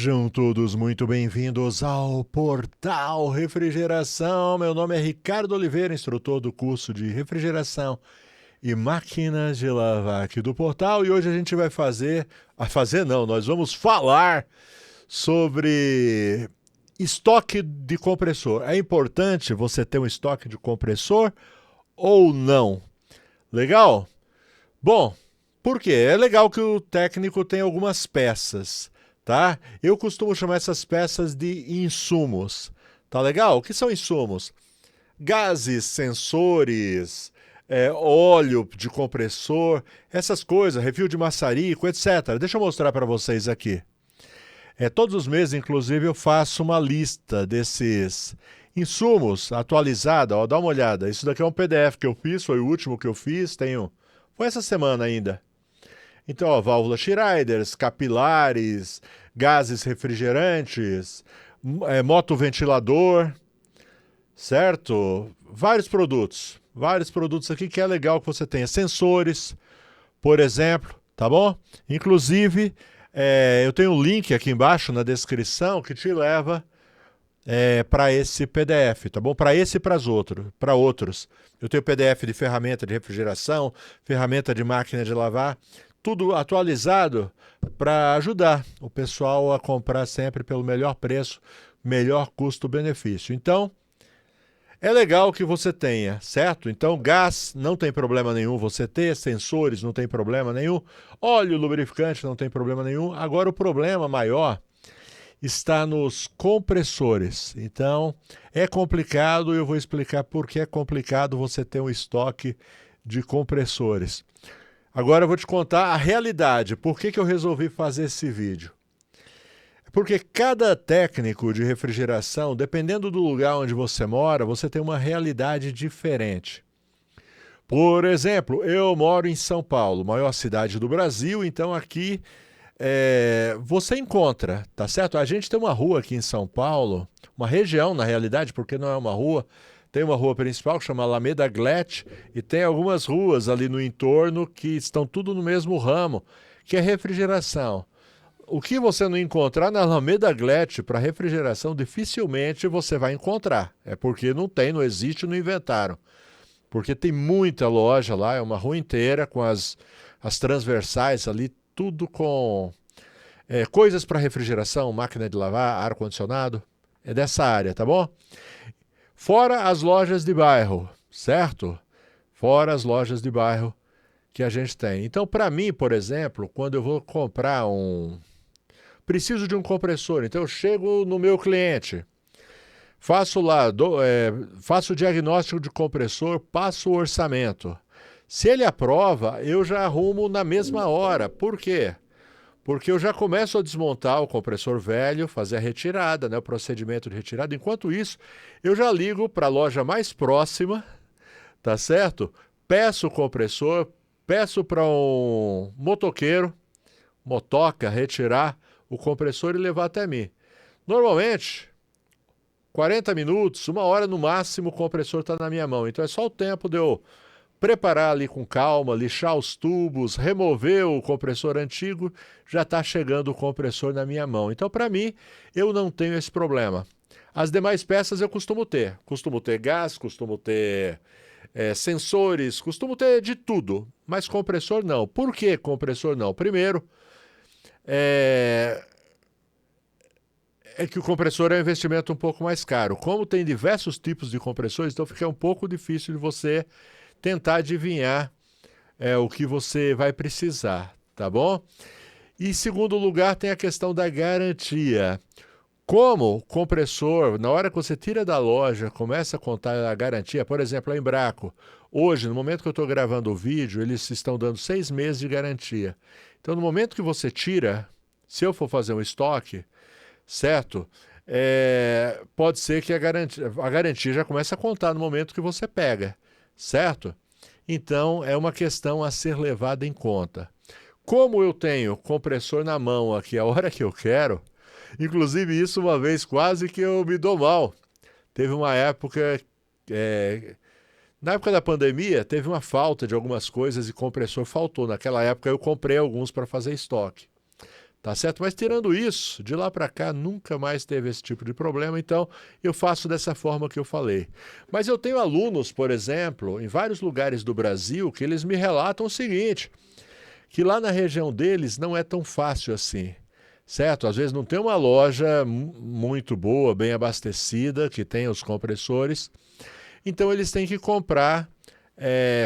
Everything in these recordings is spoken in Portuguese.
Sejam todos muito bem-vindos ao Portal Refrigeração. Meu nome é Ricardo Oliveira, instrutor do curso de refrigeração e máquinas de lavar aqui do Portal. E hoje a gente vai nós vamos falar sobre estoque de compressor. É importante você ter um estoque de compressor ou não? Legal? Bom, por quê? É legal que o técnico tenha algumas peças, tá? Eu costumo chamar essas peças de insumos. Tá legal? O que são insumos? Gases, sensores, óleo de compressor, essas coisas, refil de maçarico, etc. Deixa eu mostrar para vocês aqui. Todos os meses, inclusive, eu faço uma lista desses insumos atualizada. Ó, dá uma olhada. Isso daqui é um PDF que eu fiz, foi o último que eu fiz, foi essa semana ainda. Então, ó, válvulas Schraiders, capilares, gases refrigerantes, motoventilador, certo? Vários produtos aqui que é legal que você tenha. Sensores, por exemplo, tá bom? Inclusive, eu tenho um link aqui embaixo na descrição que te leva para esse PDF, tá bom? Para esse e para outros. Eu tenho PDF de ferramenta de refrigeração, ferramenta de máquina de lavar, tudo atualizado para ajudar o pessoal a comprar sempre pelo melhor preço, melhor custo-benefício. Então, é legal que você tenha, certo? Então, gás não tem problema nenhum você ter, sensores não tem problema nenhum, óleo lubrificante não tem problema nenhum. Agora, o problema maior está nos compressores. Então, é complicado e eu vou explicar por que é complicado você ter um estoque de compressores. Agora eu vou te contar a realidade. Por que eu resolvi fazer esse vídeo? Porque cada técnico de refrigeração, dependendo do lugar onde você mora, você tem uma realidade diferente. Por exemplo, eu moro em São Paulo, maior cidade do Brasil, então aqui você encontra, tá certo? A gente tem uma rua aqui em São Paulo, uma região na realidade, porque não é uma rua, tem uma rua principal que chama Alameda Glete e tem algumas ruas ali no entorno que estão tudo no mesmo ramo, que é refrigeração. O que você não encontrar na Alameda Glete para refrigeração, dificilmente você vai encontrar. É porque não existe, não inventaram. Porque tem muita loja lá, é uma rua inteira com as transversais ali, tudo com coisas para refrigeração, máquina de lavar, ar-condicionado. É dessa área, tá bom? Fora as lojas de bairro, certo? Fora as lojas de bairro que a gente tem. Então, para mim, por exemplo, quando eu vou comprar preciso de um compressor, então eu chego no meu cliente, faço o diagnóstico de compressor, passo o orçamento. Se ele aprova, eu já arrumo na mesma hora. Por quê? Porque eu já começo a desmontar o compressor velho, fazer a retirada, né, o procedimento de retirada. Enquanto isso, eu já ligo para a loja mais próxima, tá certo? Peço o compressor, peço para um motoca, retirar o compressor e levar até mim. Normalmente, 40 minutos, 1 hora no máximo, o compressor está na minha mão. Então é só o tempo de eu preparar ali com calma, lixar os tubos, remover o compressor antigo, já está chegando o compressor na minha mão. Então, para mim, eu não tenho esse problema. As demais peças eu costumo ter. Costumo ter gás, costumo ter sensores, costumo ter de tudo. Mas compressor não. Por que compressor não? Primeiro, é que o compressor é um investimento um pouco mais caro. Como tem diversos tipos de compressores, então fica um pouco difícil de você tentar adivinhar o que você vai precisar, tá bom? E em segundo lugar, tem a questão da garantia. Como o compressor, na hora que você tira da loja, começa a contar a garantia, por exemplo, a Embraco, hoje, no momento que eu estou gravando o vídeo, eles estão dando 6 meses de garantia. Então, no momento que você tira, se eu for fazer um estoque, certo? Pode ser que a garantia já comece a contar no momento que você pega, certo? Então, é uma questão a ser levada em conta. Como eu tenho compressor na mão aqui a hora que eu quero, inclusive isso uma vez quase que eu me dou mal. Teve uma época, na época da pandemia, teve uma falta de algumas coisas e compressor faltou. Naquela época eu comprei alguns para fazer estoque. Tá certo? Mas tirando isso, de lá para cá nunca mais teve esse tipo de problema, então eu faço dessa forma que eu falei. Mas eu tenho alunos, por exemplo, em vários lugares do Brasil, que eles me relatam o seguinte, que lá na região deles não é tão fácil assim, certo? Às vezes não tem uma loja muito boa, bem abastecida, que tenha os compressores, então eles têm que comprar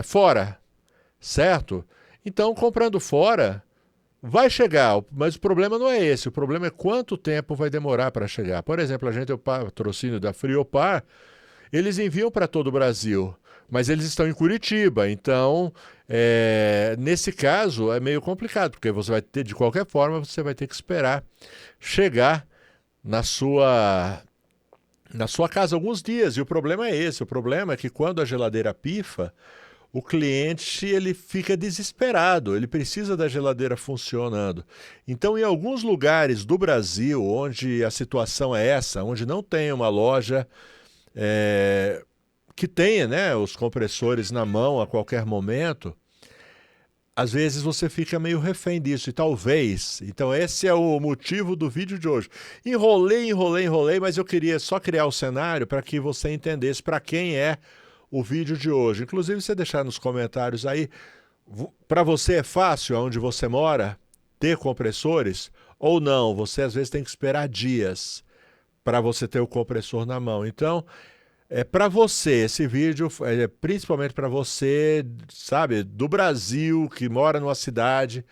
fora, certo? Então, comprando fora, vai chegar, mas o problema não é esse, o problema é quanto tempo vai demorar para chegar. Por exemplo, a gente tem o patrocínio da Friopar, eles enviam para todo o Brasil, mas eles estão em Curitiba, então, nesse caso, é meio complicado, porque você vai ter, de qualquer forma, você vai ter que esperar chegar na sua casa alguns dias, e o problema é esse, o problema é que quando a geladeira pifa, o cliente ele fica desesperado, ele precisa da geladeira funcionando. Então, em alguns lugares do Brasil, onde a situação é essa, onde não tem uma loja que tenha, né, os compressores na mão a qualquer momento, às vezes você fica meio refém disso, e talvez. Então, esse é o motivo do vídeo de hoje. Enrolei, mas eu queria só criar o cenário para que você entendesse para quem é o vídeo de hoje. Inclusive, você deixar nos comentários aí, para você é fácil, onde você mora, ter compressores? Ou não? Você às vezes tem que esperar dias para você ter o compressor na mão. Então, para você, esse vídeo é principalmente para você, sabe, do Brasil, que mora numa cidade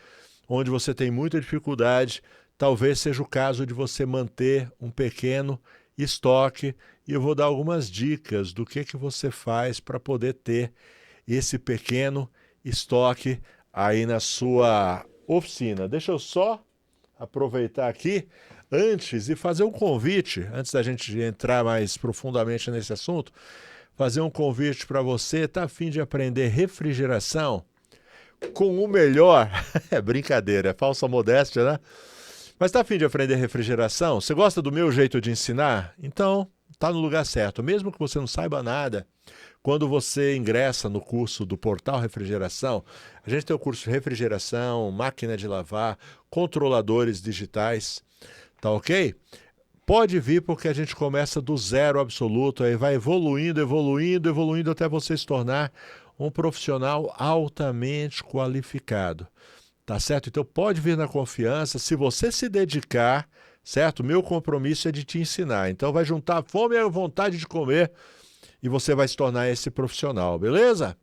onde você tem muita dificuldade, talvez seja o caso de você manter um pequeno estoque, e eu vou dar algumas dicas do que você faz para poder ter esse pequeno estoque aí na sua oficina. Deixa eu só aproveitar aqui antes e fazer um convite, antes da gente entrar mais profundamente nesse assunto, fazer um convite para você, tá a fim de aprender refrigeração com o melhor, é brincadeira, é falsa modéstia, né? Mas tá a fim de aprender refrigeração? Você gosta do meu jeito de ensinar? Então, tá no lugar certo. Mesmo que você não saiba nada, quando você ingressa no curso do Portal Refrigeração, a gente tem o curso de refrigeração, máquina de lavar, controladores digitais, tá ok? Pode vir porque a gente começa do zero absoluto, aí vai evoluindo até você se tornar um profissional altamente qualificado. Tá certo? Então pode vir na confiança, se você se dedicar, certo? Meu compromisso é de te ensinar. Então vai juntar a fome e a vontade de comer e você vai se tornar esse profissional, beleza?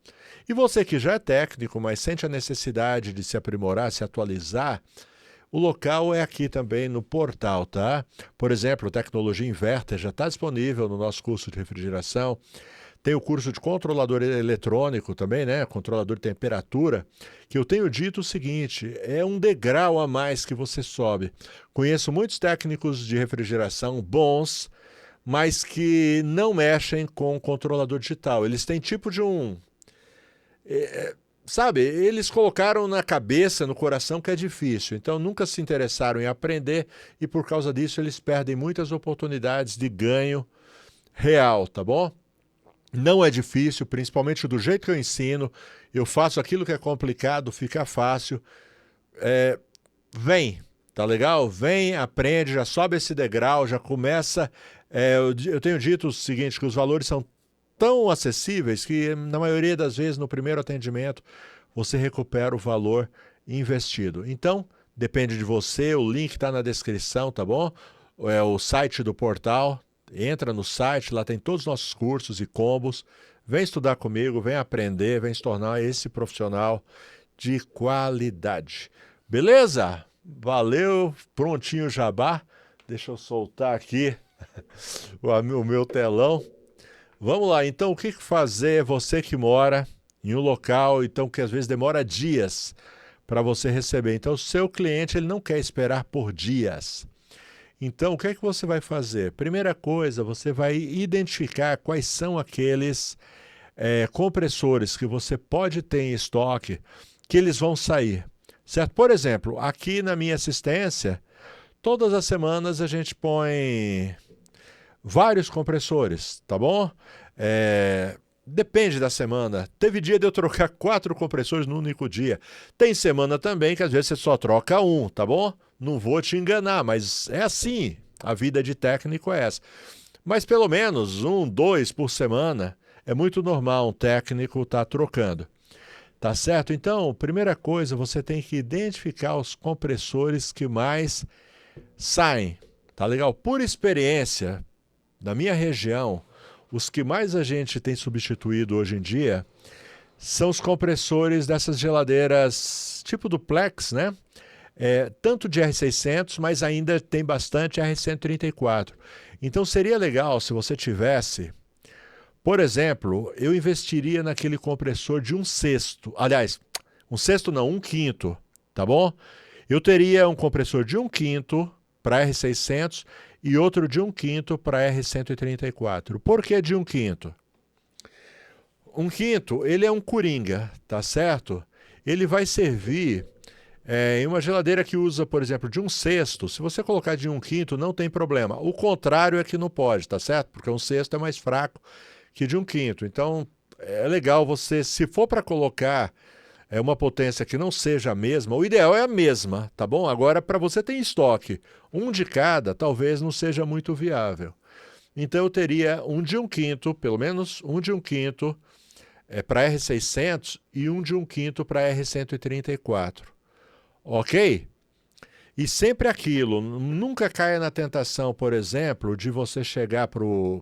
E você que já é técnico, mas sente a necessidade de se aprimorar, se atualizar, o local é aqui também no portal, tá? Por exemplo, Tecnologia Inverter já está disponível no nosso curso de refrigeração. Tem o curso de controlador eletrônico também, né? Controlador de temperatura, que eu tenho dito o seguinte, é um degrau a mais que você sobe. Conheço muitos técnicos de refrigeração bons, mas que não mexem com o controlador digital. Eles têm tipo de um... sabe, eles colocaram na cabeça, no coração que é difícil, então nunca se interessaram em aprender e por causa disso eles perdem muitas oportunidades de ganho real, tá bom? Não é difícil, principalmente do jeito que eu ensino, eu faço aquilo que é complicado, fica fácil. Vem, tá legal? Vem, aprende, já sobe esse degrau, já começa... eu tenho dito o seguinte, que os valores são tão acessíveis que, na maioria das vezes, no primeiro atendimento, você recupera o valor investido. Então, depende de você, o link está na descrição, tá bom? É o site do portal, entra no site, lá tem todos os nossos cursos e combos. Vem estudar comigo, vem aprender, vem se tornar esse profissional de qualidade. Beleza? Valeu, prontinho o jabá. Deixa eu soltar aqui o meu telão. Vamos lá, então o que fazer você que mora em um local então que às vezes demora dias para você receber. Então o seu cliente ele não quer esperar por dias. Então, o que é que você vai fazer? Primeira coisa, você vai identificar quais são aqueles compressores que você pode ter em estoque, que eles vão sair, certo? Por exemplo, aqui na minha assistência, todas as semanas a gente põe vários compressores, tá bom? Depende da semana. Teve dia de eu trocar 4 compressores no único dia. Tem semana também que às vezes você só troca um, tá bom? Não vou te enganar, mas é assim. A vida de técnico é essa. Mas pelo menos 1, 2 por semana é muito normal um técnico estar trocando. Tá certo? Então, primeira coisa, você tem que identificar os compressores que mais saem. Tá legal? Por experiência, da minha região, os que mais a gente tem substituído hoje em dia são os compressores dessas geladeiras tipo duplex, né? Tanto de R600, mas ainda tem bastante R134. Então seria legal se você tivesse, por exemplo, eu investiria naquele compressor de 1/6. Aliás, 1/6 não, 1/5, tá bom? Eu teria um compressor de 1/5 para R600 e outro de 1/5 para R134. Por que de 1/5? 1/5, ele é um coringa, tá certo? Ele vai servir em uma geladeira que usa, por exemplo, de 1/6. Se você colocar de 1/5, não tem problema. O contrário é que não pode, tá certo? Porque 1/6 é mais fraco que de 1/5. Então, é legal você, se for para colocar uma potência que não seja a mesma, o ideal é a mesma, tá bom? Agora, para você ter em estoque um de cada, talvez não seja muito viável. Então, eu teria um de 1/5, pelo menos um de 1/5 para R600 e um de 1/5 para R134. Ok? E sempre aquilo, nunca caia na tentação, por exemplo, de você chegar para o...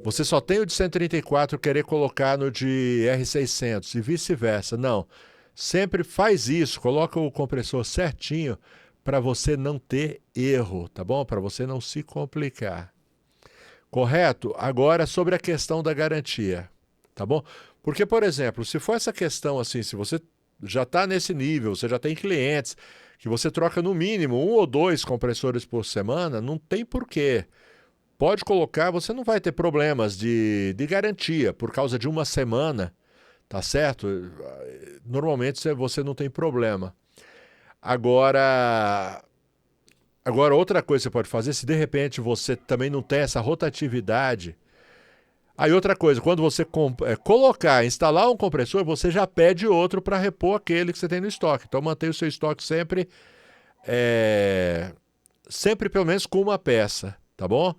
Você só tem o de 134 querer colocar no de R600 e vice-versa. Não, sempre faz isso, coloca o compressor certinho para você não ter erro, tá bom? Para você não se complicar. Correto? Agora sobre a questão da garantia, tá bom? Porque, por exemplo, se for essa questão assim, se você já está nesse nível, você já tem clientes que você troca no mínimo 1 ou 2 compressores por semana, não tem porquê. Pode colocar, você não vai ter problemas de garantia por causa de uma semana, tá certo? Normalmente você não tem problema. Agora outra coisa que você pode fazer, se de repente você também não tem essa rotatividade. Aí outra coisa, quando você instalar um compressor, você já pede outro para repor aquele que você tem no estoque. Então mantenha o seu estoque sempre pelo menos com uma peça, tá bom?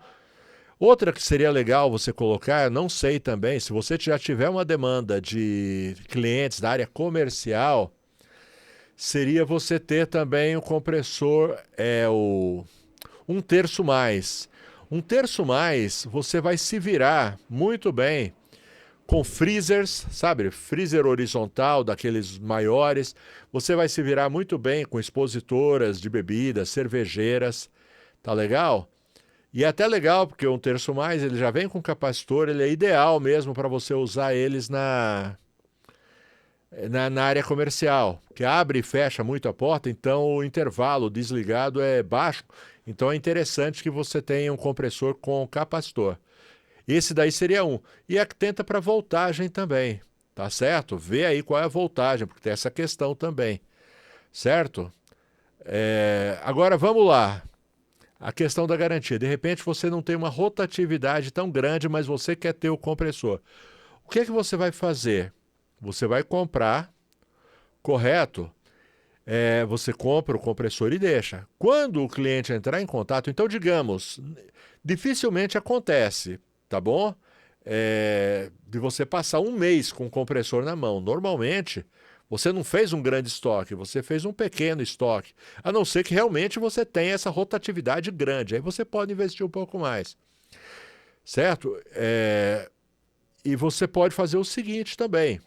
Outra que seria legal você colocar, não sei também, se você já tiver uma demanda de clientes da área comercial, seria você ter também o compressor, 1/3 mais. 1/3 mais, você vai se virar muito bem com freezers, sabe? Freezer horizontal, daqueles maiores. Você vai se virar muito bem com expositoras de bebidas, cervejeiras. Tá legal? E é até legal, porque 1/3 mais, ele já vem com capacitor, ele é ideal mesmo para você usar eles na área comercial, que abre e fecha muito a porta, então o intervalo desligado é baixo, então é interessante que você tenha um compressor com capacitor. Esse daí seria um. E atenta para voltagem também, tá certo? Vê aí qual é a voltagem, porque tem essa questão também, certo? Agora vamos lá. A questão da garantia. De repente você não tem uma rotatividade tão grande, mas você quer ter o compressor. O que é que você vai fazer? Você vai comprar, correto? Você compra o compressor e deixa. Quando o cliente entrar em contato, então digamos, dificilmente acontece, tá bom? De você passar um mês com o compressor na mão. Normalmente, você não fez um grande estoque, você fez um pequeno estoque. A não ser que realmente você tenha essa rotatividade grande. Aí você pode investir um pouco mais. Certo? E você pode fazer o seguinte também.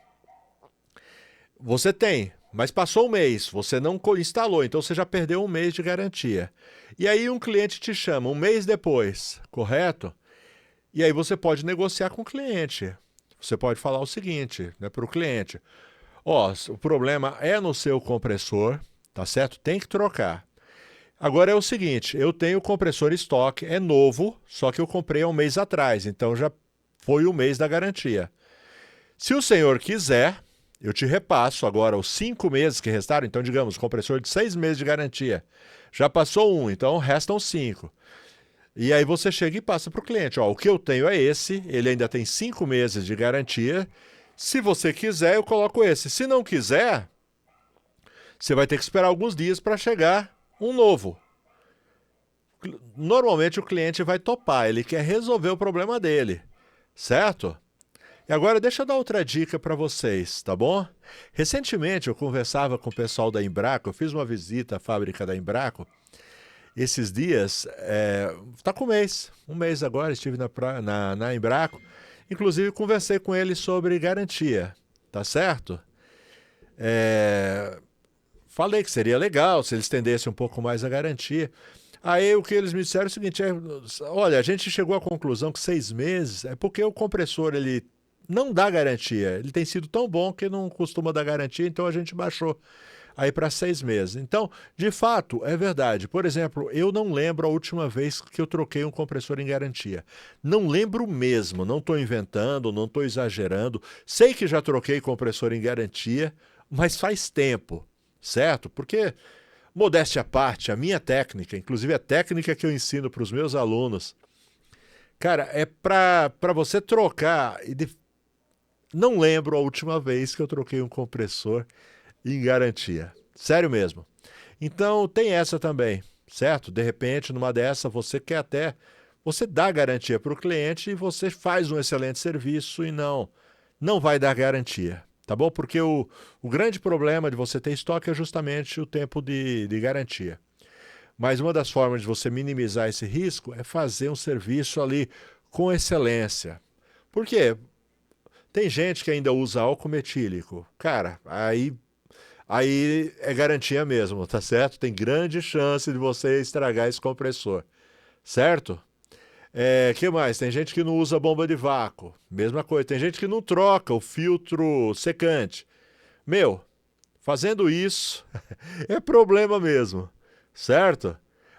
Você tem, mas passou um mês, você não instalou, então você já perdeu um mês de garantia. E aí um cliente te chama um mês depois, correto? E aí você pode negociar com o cliente. Você pode falar o seguinte, né, para o cliente. O problema é no seu compressor, tá certo? Tem que trocar. Agora é o seguinte, eu tenho o compressor em estoque, é novo, só que eu comprei há um mês atrás, então já foi o mês da garantia. Se o senhor quiser, eu te repasso agora os 5 meses que restaram, então digamos, compressor de 6 meses de garantia. Já passou 1, então restam 5. E aí você chega e passa para o cliente, o que eu tenho é esse, ele ainda tem 5 meses de garantia. Se você quiser, eu coloco esse. Se não quiser, você vai ter que esperar alguns dias para chegar um novo. Normalmente o cliente vai topar, ele quer resolver o problema dele, certo? E agora deixa eu dar outra dica para vocês, tá bom? Recentemente eu conversava com o pessoal da Embraco, eu fiz uma visita à fábrica da Embraco. Esses dias, tá com um mês agora, estive na Embraco. Inclusive conversei com eles sobre garantia, tá certo? Falei que seria legal se eles estendessem um pouco mais a garantia. Aí o que eles me disseram é o seguinte, olha, a gente chegou à conclusão que 6 meses é porque o compressor ele não dá garantia. Ele tem sido tão bom que não costuma dar garantia, então a gente baixou aí para 6 meses. Então, de fato, é verdade. Por exemplo, eu não lembro a última vez que eu troquei um compressor em garantia. Não lembro mesmo, não estou inventando, não estou exagerando. Sei que já troquei compressor em garantia, mas faz tempo, certo? Porque, modéstia à parte, a minha técnica, inclusive a técnica que eu ensino para os meus alunos, cara, é para você trocar. Não lembro a última vez que eu troquei um compressor em garantia. Sério mesmo. Então tem essa também, certo? De repente, numa dessa, você quer até... Você dá garantia para o cliente e você faz um excelente serviço e não vai dar garantia, tá bom? Porque o grande problema de você ter estoque é justamente o tempo de garantia. Mas uma das formas de você minimizar esse risco é fazer um serviço ali com excelência. Por quê? Tem gente que ainda usa álcool metílico. Cara, aí é garantia mesmo, tá certo? Tem grande chance de você estragar esse compressor, certo? Que mais? Tem gente que não usa bomba de vácuo, mesma coisa. Tem gente que não troca o filtro secante. Meu, fazendo isso é problema mesmo, certo?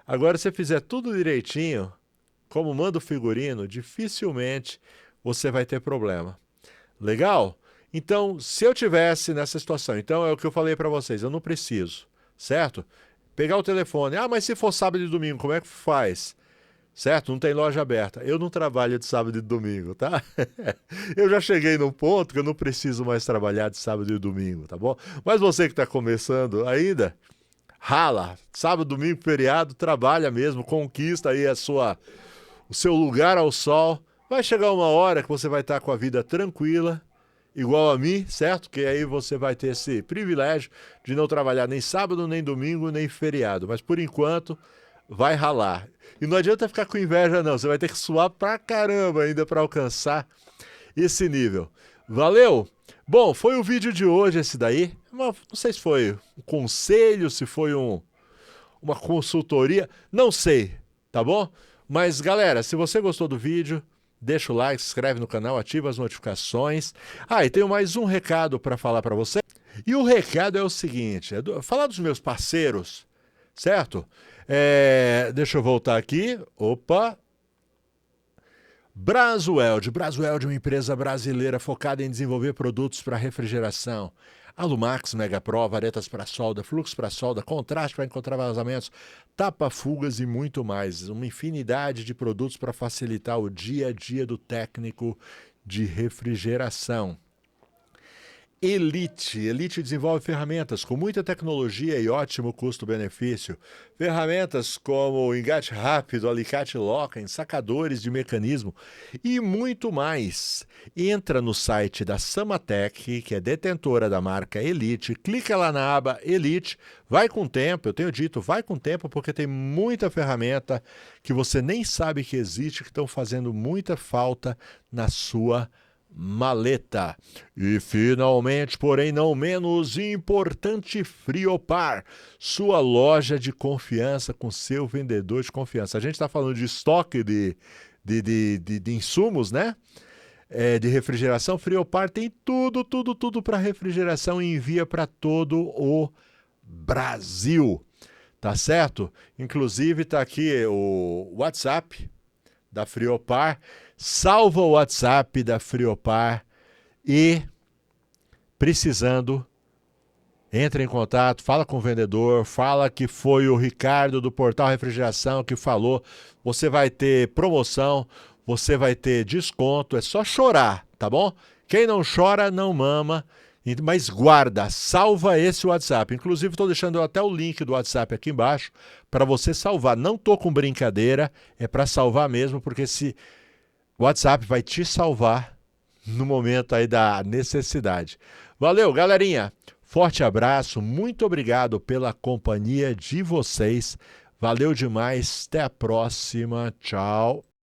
Agora, se você fizer tudo direitinho, como manda o figurino, dificilmente você vai ter problema. Legal? Então, se eu tivesse nessa situação, então é o que eu falei para vocês, eu não preciso, certo? Pegar o telefone, mas se for sábado e domingo, como é que faz? Certo? Não tem loja aberta. Eu não trabalho de sábado e domingo, tá? Eu já cheguei num ponto que eu não preciso mais trabalhar de sábado e domingo, tá bom? Mas você que está começando ainda, rala. Sábado, domingo, feriado, trabalha mesmo, conquista aí o seu lugar ao sol. Vai chegar uma hora que você vai estar com a vida tranquila, igual a mim, certo? Que aí você vai ter esse privilégio de não trabalhar nem sábado, nem domingo, nem feriado. Mas por enquanto, vai ralar. E não adianta ficar com inveja não, você vai ter que suar pra caramba ainda para alcançar esse nível. Valeu? Bom, foi o vídeo de hoje esse daí. Não sei se foi um conselho, se foi uma consultoria, não sei, tá bom? Mas galera, se você gostou do vídeo, deixa o like, se inscreve no canal, ativa as notificações. E tenho mais um recado para falar para você. E o recado é o seguinte, falar dos meus parceiros, certo? Deixa eu voltar aqui. Opa! Brasweld. Brasweld é uma empresa brasileira focada em desenvolver produtos para refrigeração. Alumax, Mega Pro, varetas para solda, fluxo para solda, contraste para encontrar vazamentos, tapa-fugas e muito mais. Uma infinidade de produtos para facilitar o dia a dia do técnico de refrigeração. Elite desenvolve ferramentas com muita tecnologia e ótimo custo-benefício. Ferramentas como engate rápido, alicate loca, ensacadores de mecanismo e muito mais. Entra no site da Samatec, que é detentora da marca Elite, clica lá na aba Elite, vai com tempo, eu tenho dito, vai com tempo porque tem muita ferramenta que você nem sabe que existe, que estão fazendo muita falta na sua maleta. E finalmente, porém não menos importante, Friopar, sua loja de confiança com seu vendedor de confiança. A gente está falando de estoque de insumos, né? De refrigeração. Friopar tem tudo para refrigeração e envia para todo o Brasil, tá certo? Inclusive está aqui o WhatsApp da Friopar. Salva o WhatsApp da Friopar e, precisando, entra em contato, fala com o vendedor, fala que foi o Ricardo do Portal Refrigeração que falou. Você vai ter promoção, você vai ter desconto, é só chorar, tá bom? Quem não chora, não mama. Mas guarda, salva esse WhatsApp. Inclusive, estou deixando até o link do WhatsApp aqui embaixo para você salvar. Não estou com brincadeira, é para salvar mesmo, porque esse WhatsApp vai te salvar no momento aí da necessidade. Valeu, galerinha. Forte abraço, muito obrigado pela companhia de vocês. Valeu demais, até a próxima. Tchau.